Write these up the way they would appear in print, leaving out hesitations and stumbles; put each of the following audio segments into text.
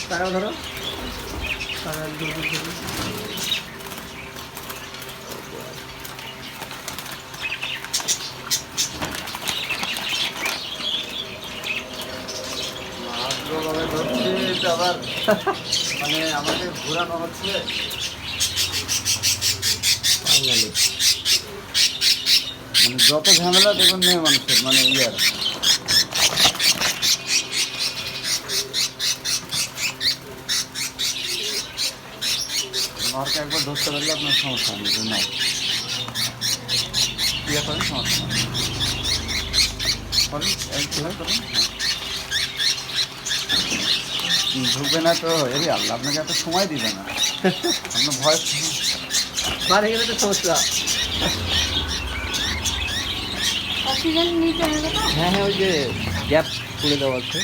টাকা ধরো, টাকা দুটো ভাবে ধরছি আবার মানে আমাকে ঘোরানো হচ্ছে। মানে যত ঝামেলা দেখুন মেয়ে মানুষের মানে ইয়ার মারকে একবার ধরতে পারলে আপনার সমস্যা নেই, না ইয়ে করেন সমস্যা নেই করেন করেন ঢুকবে না তো এরই আল্লাহ আপনাকে এত সময় দিবে না, আপনার ভয় মারে গেলে তো সমস্যা। হ্যাঁ হ্যাঁ, ওই যে গ্যাপ খুলে দেওয়া আছে।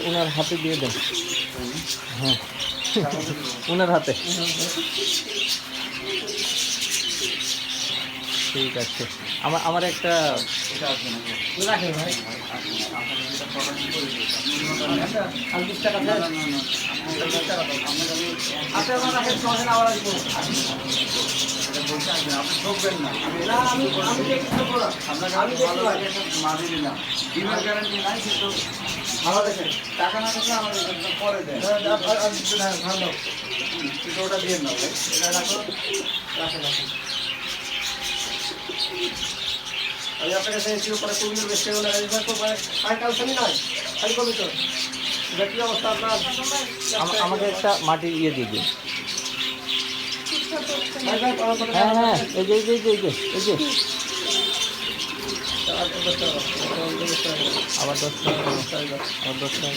ওনার হাতে দিয়ে দেন। হ্যাঁ ওনার হাতে। ঠিক আছে, আমার একটা রাখেন ভাই, 20 টাকা দেন। আপনি আমার রাখেন, সমস্যা আবার আসবো। ভালো দেখেন টাকা না থাকলে আমাদের পরে দেয় ভালো ওটা দিয়ে নাও ভাই, এটা রাখো, রাখেন রাখেন। আমি আপনার কাছে এসে পরে কুমির বেশি হলে আর কালসানি নয়, খালি কবি তো এটা কি অবস্থা আপনার? আমাকে একটা মাটির ইয়ে দিয়ে দিন। ভাই ভাই হ্যাঁ হ্যাঁ, এই যে এই যে এই যে এই যে আবার 10 টাকা, আবার 10 টাকা।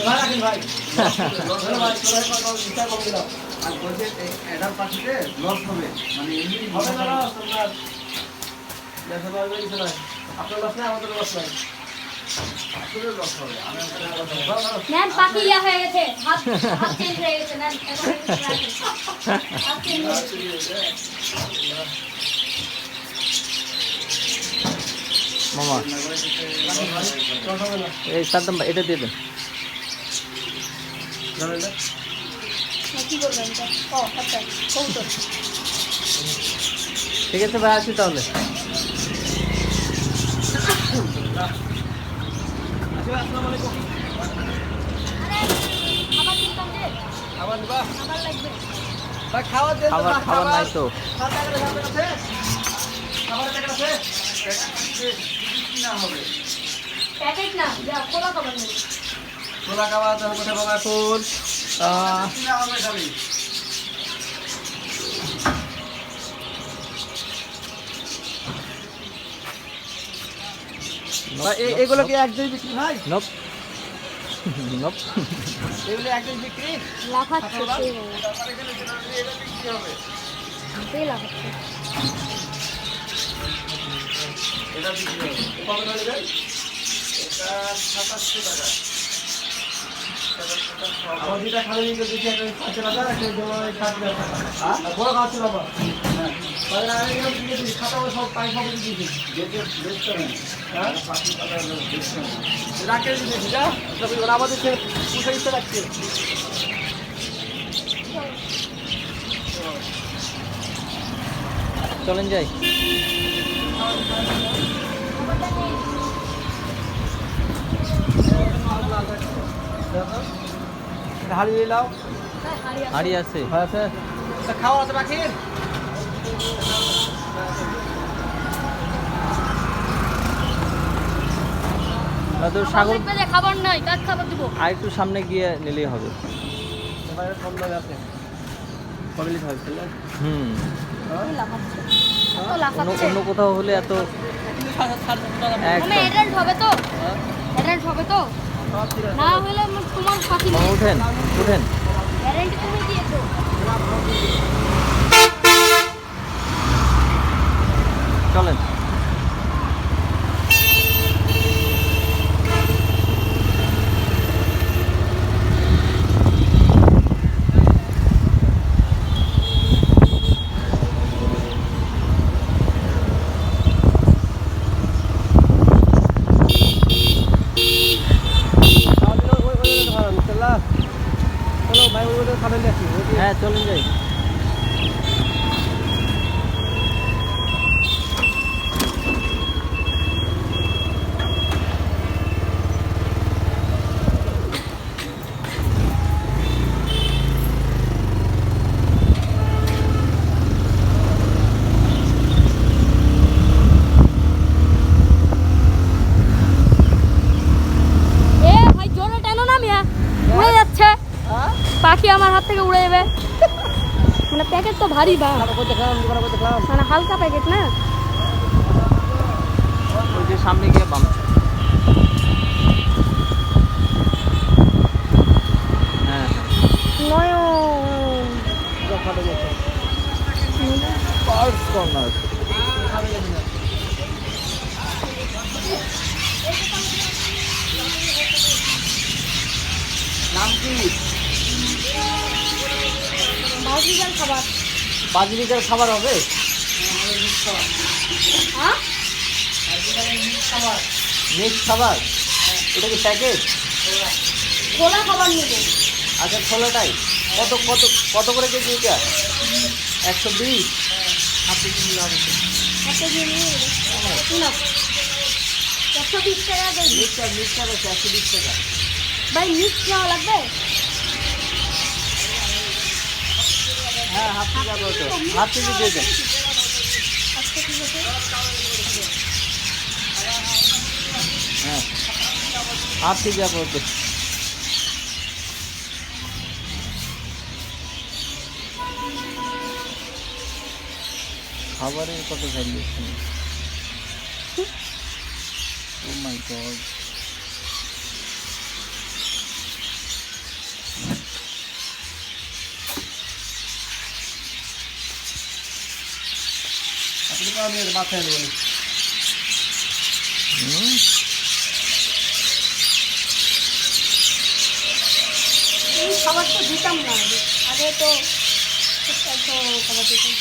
ভাই রাখেন ভাই, আর বলছে এটার পাখিতে লস হবে মানে এমনি হবে না আপনার লস নাই, আমাদের লস নাই। আসলে লস হবে। আমি নেন পাখি ইয়া হয়ে গেছে, হাত হাত চেঞ্জ হয়ে গেছে, নেন এখন হাত চেঞ্জ হয়ে গেছে। মামা এই সাদ্দাম ভাই এটা দিয়ে দেন। কি করবেন এটা? ও আচ্ছা, কবুতর। ঠিক আছে ভাই, আসি তাহলে। আবার কিনতাম যে, আবার দিবা আবার লাগবে। ভাই খাবার দেন, খাবার নাই তো। না হবে প্যাকেট না, যা খোলা খাবার নেই। খোলা খাবার দেওয়ার কথা বাবা এখন কিনা হবে খালি এগুলো কি একদমই বিক্রি ভাই? Knob knob. এগুলো একদমই বিক্রি? লাফাচ্ছে সেই তারপরে গেলে যেটা এটা বিক্রি হবে সেই লাফাচ্ছে। এটা বিক্রি হবে কত করে দেবেন? এটা 2700 টাকা আমার দুইটা খালি নিতে দিচ্ছি, একটা 5,000 একটা জমা 60,000 টাকা। আর বড় খাওয়া ছিল আমার। হ্যাঁ তাহলে আমি এগুলো দিয়ে দিচ্ছি, খাতা সব পাই সব দিয়েছি। যেতে বেচতে হবে হ্যাঁ? পাখি কাটা বেচতে হবে রাখে দিয়েছি, যা। তবে ওরা আমাদের পুষে দিতে রাখছে। চলেন যাই। হাড়ি লাও। হ্যাঁ, হাড়ি আছে। হ্যাঁ স্যার, খাওয়া আছে পাখির? তো সাগর লাগবে যে খাবার নাই, কাজ খাবার দিব। আর একটু সামনে গিয়ে নিলেই হবে। এবারে কম দামে আছে। কমলি খাওয়াইছিল। হুম, এই লাফাচ্ছে। এত অন্য লাফাচ্ছে। অন্য কোথাও হলে এত মামা একদম। এডাল্ট হবে তো? এডাল্ট হবে তো? না হলে তোমার পাখি মামা উঠেন উঠেন। গ্যারান্টি তুমি দিয়েছো। চলেন। চলো ভাই ওই ওদের খাবার নিয়ে আসি হ্যাঁ চলেন যাই। এ ভাই জোরে টানো না মিয়া, উড়ে যাচ্ছে পাখি, আমার হাত থেকে উড়ে যাবে। মানে প্যাকেট তো ভারী বা, দেখলাম মানে হালকা প্যাকেট না। ওই যে সামনে গিয়ে বাম। হ্যাঁ নয়ন পার্স কর্নার। নাম কি? ভাজিকার খাবার। 5 লিটার খাবার হবে? হ্যাঁ মিক্স খাবার? এটা কি প্যাকেট? খোলা খাবার নেবো। আচ্ছা খোলাটাই। কত কত কত করে কেজি এটা? 120। আপনি কি লাগবে? হাতে দিয়ে নিয়ে নেবো। না 120 টাকা কেজি। মিক্সচার আছে 120 টাকা। ভাই মিক্স নেওয়া লাগবে? হ্যাঁ হাফ কেজি যাবে ওটা। হাফ কেজি দিয়ে দেন। আচ্ছা ঠিক আছে। হ্যাঁ হাফ কেজি যাবে ওটা। খাবারের কত ভ্যালু? ও মাই গড। আপনি তো আমি মাথায় নেবেন এই খাবার তো দিতাম না আগে, আগে তো এত খাবার দিতাম।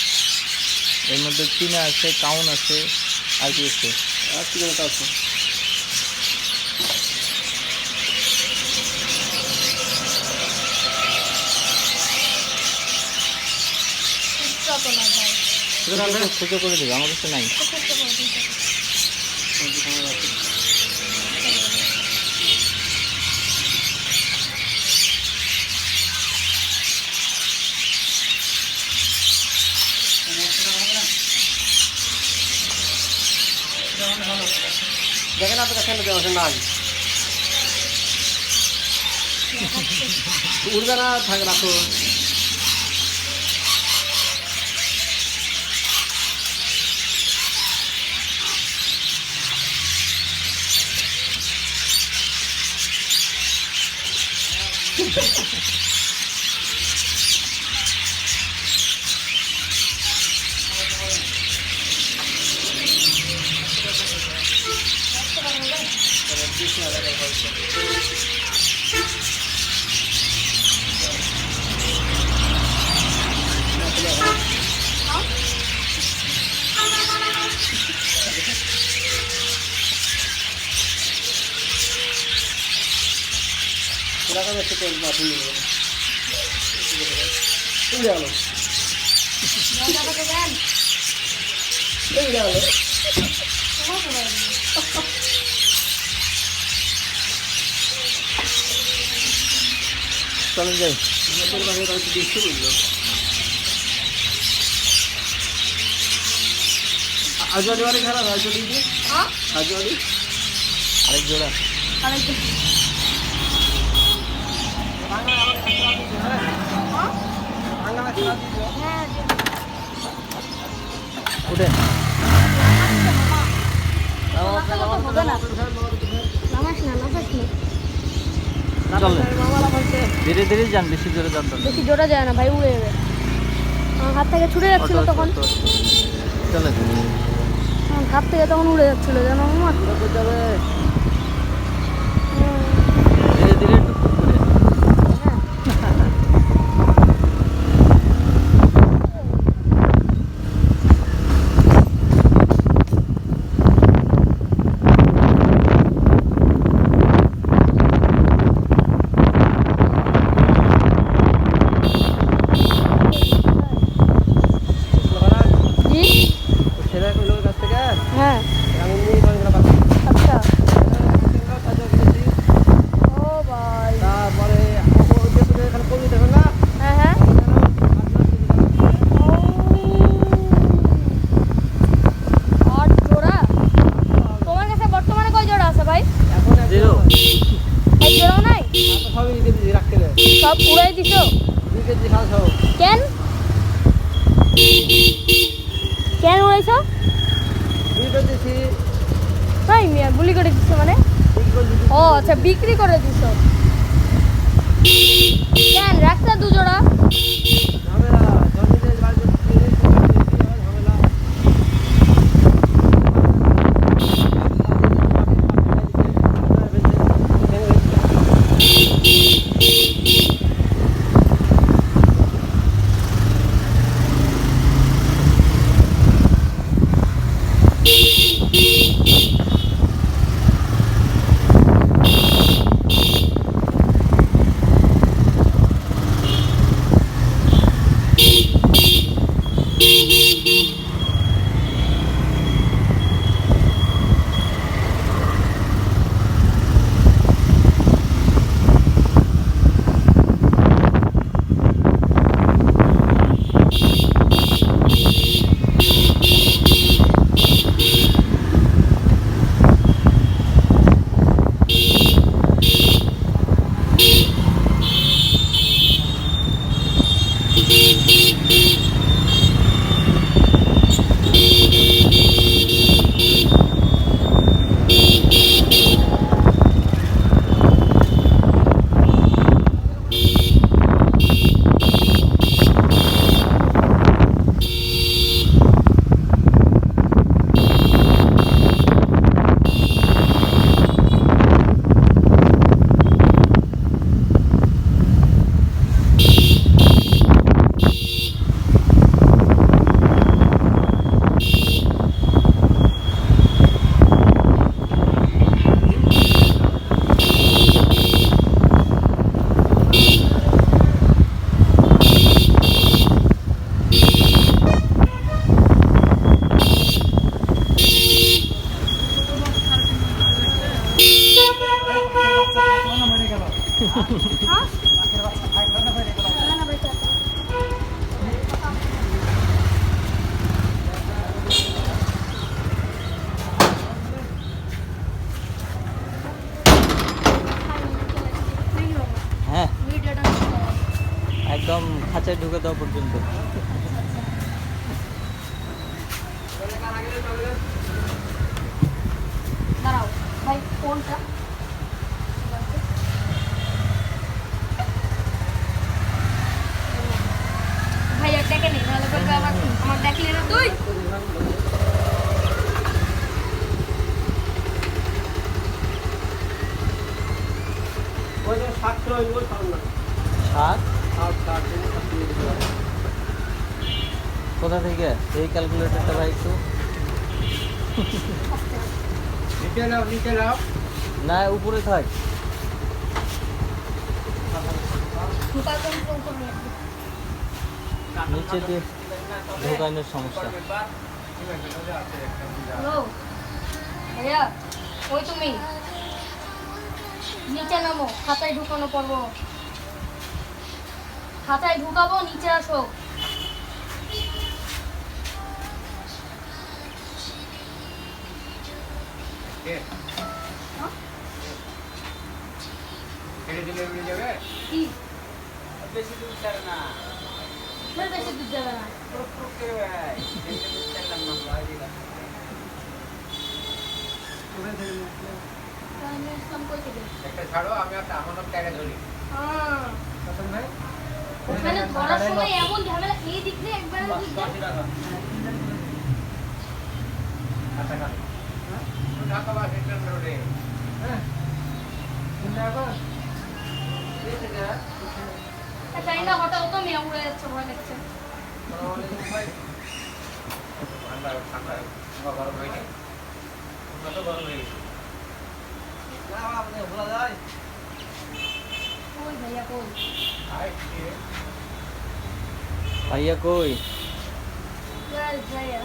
এর মধ্যে চিনা আছে, কাউন আছে, আর কি আছে? আর কি জানা আছে এক্সট্রা তো না ভাই, খুঁজে করে দেবে, আমার কাছে নাই। এক্সট্রা করে দিতে দেখেন আপনার কাছে দেওয়া আছে নাই উড়বে না থাকে রাখো এরকম একটু তেল মাথুন নিয়ে উড়ে গেল মজাটাকে দেন। উড়ে গেল তোমার খাবার দিন। চলেন যাই। আজওয়ালি वाले খারাপ আজওয়ালি কি হ্যাঁ আজওয়ালি আরেক জোড়া। আরেকজন হ্যাঁ উঠে হবে না, নামাস না নামাস না। চলেন। মামালা বলছে ধীরে ধীরে যান, বেশি জোরে যান তো। বেশি জোরে যায় না ভাই, উড়ে যাবে। আমার হাত থেকে ছুটে যাচ্ছিল তখন। চলেন। হাত থেকে তখন উড়ে যাচ্ছিল জানো মামা। পুরো করে যাবে ধীরে ধীরে টুকটুক করে। জি ছেলে কইলো কাছ থেকে হ্যাঁ আমি নিয়ে বাংলা বাকি আচ্ছা কাজে গেছি। ও ভাই তারপরে ওই যে তুমি এখানে কবি দেখো না হ্যাঁ হ্যাঁ ও 8 জোড়া। তোমার কাছে বর্তমানে কয় জোড়া আছে ভাই? এখন জিরো। এক জোড়াও নাই? সবই কেজি রাখতে রে সব উড়াই দিছো 2 কেজি খাওয়া সব কেন? কেন উড়াইছো? 2 কেজি তাই মিয়া গুলি করে দিছো মানে? ও আচ্ছা বিক্রি করে দিছো। কেন রাখছো 2 জোড়া? ঝামেলা জমিতে বাড়ি ঝামেলা হ্যাঁ ভিডিওটা একদম খাঁচায় ঢুকে দেওয়া পর্যন্ত দাঁড়াও ভাই ফোনটা ভাইয়া ডেকে নে নাহলে বলবে আমার ডাকলে না তুই। ওই যে 7 কিলো ওই খাও না। শাক 7 কোথা থেকে এই ক্যালকুলেটরটা ভাই একটু নিচে নাও না উপরে থাক ঢোকা কোন কোন নিচে দিয়ে ঢোকানোর সমস্যা হ্যালো ভাইয়া ওই তুমি নিচে নামো খাতায় ঢুকানো পড়বো খাতায় ঢুকাবো নিচে আসো কি বেশি দূর ছাড়ে না বেশি দূর যাবে না তাহলে ইসলাম কই থেকে একটা ছাড়ো আমি একটা আমানত টাকা ধরি হ্যাঁ পছন্দ ভাই ওখানে ধরার সময় এমন ঝামেলা এই দিক দিয়ে একবার দিক দিয়ে ট্রেনটা হঠাৎ তো মেয়ে উড়ে যাচ্ছে ভয় লাগছে কই ভাইয়া কই ভাইয়া কই? কই ভাইয়া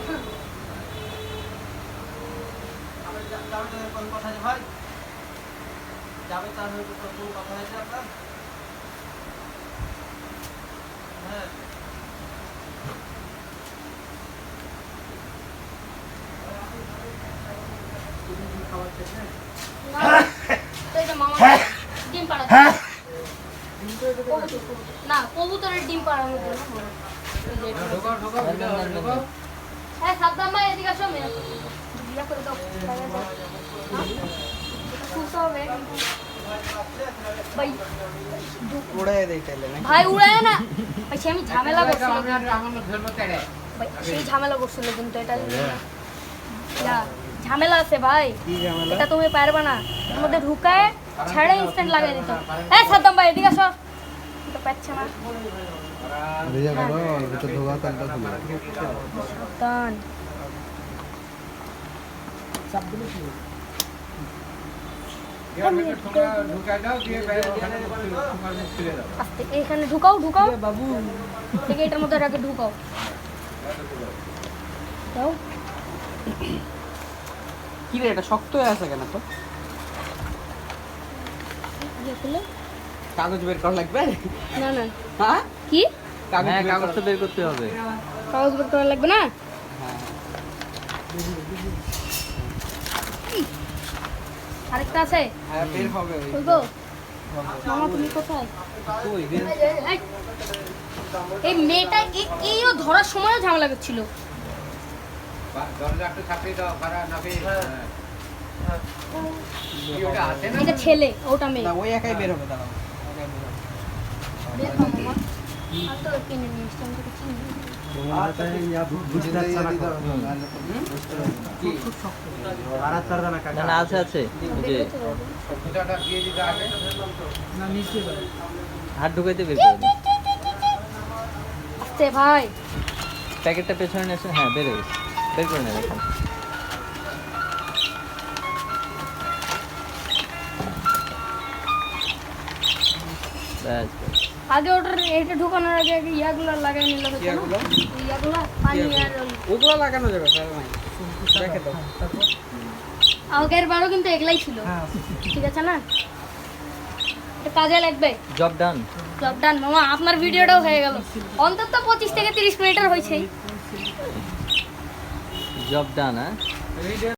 তো এটা মামা ডিম পাড়াচ্ছে না কবুতরের ডিম পাড়ানো হ্যাঁ সাবধান ভাই এদিকে আসো মেয়ে বিয়া করে দাও খুশি হবে ভাই উড়াই দেই তাইলে না? ভাই উড়ায় না ভাই সে আমি ঝামেলা করছিল ভাই সেই ঝামেলা করছিল কিন্তু এটা না ঝামেলা আছে ভাই কি ঝামেলা? এটা তুমি পারবে না এর মধ্যে ঢুকায় ছেড়ে ইনস্ট্যান্ট লাগাই দিত হ্যাঁ সাদ্দাম ভাই এদিকে আসো তো পাচ্ছে না সাবধান আস্তে এখানে ঢুকাও বাবু থেকে এটার মধ্যে রাখে ঢুকাও দাও কি রে, এটা শক্ত হয়ে আছে কেন? তো ইয়ে খুলে কাগজ বের করা লাগবে? না না হ্যাঁ, কি কাগজ তো বের করতে হবে। কাগজ বের করা লাগবে না আরেকটা আছে হ্যাঁ, বের হবে। ওই বলবো মামা তুমি কোথায় কই বের? এই, এই মেয়েটা এইও ধরার সময়ও ঝামেলা করছিল এটা ছেলে ওটা মেয়ে না, ওই একাই বের হবে, দাঁড়াও। একাই বের হবে। বের হও মামা আর তো কিনে নিয়ে এসছি আমি তোকে চিনি কি? না না আছে আছে ওই যে হাত ঢুকাইতে বের করে দিন। আস্তে ভাই প্যাকেটটা পেছনে নিয়ে আসেন। হ্যাঁ বের হয়ে গেছে, বের করে নেবে এখন। ব্যাস ব্যাস। আগে ওটার এটা ঢুকানোর আগে আগে ইয়াগুলো লাগাই নিলে হতো না ইয়াগুলো? ইয়াগুলো পানি আর ওই ওগুলো লাগানো যাবে, তাই নাই? রেখে দাও। আগের বারও কিন্তু এগুলাই ছিল ঠিক আছে না এটা কাজে লাগবে জব ডান। জব ডান মামা আপনার ভিডিওটাও হয়ে গেল অন্তত 25 থেকে 30 মিনিটের হয়েছেই জব ডান। হ্যাঁ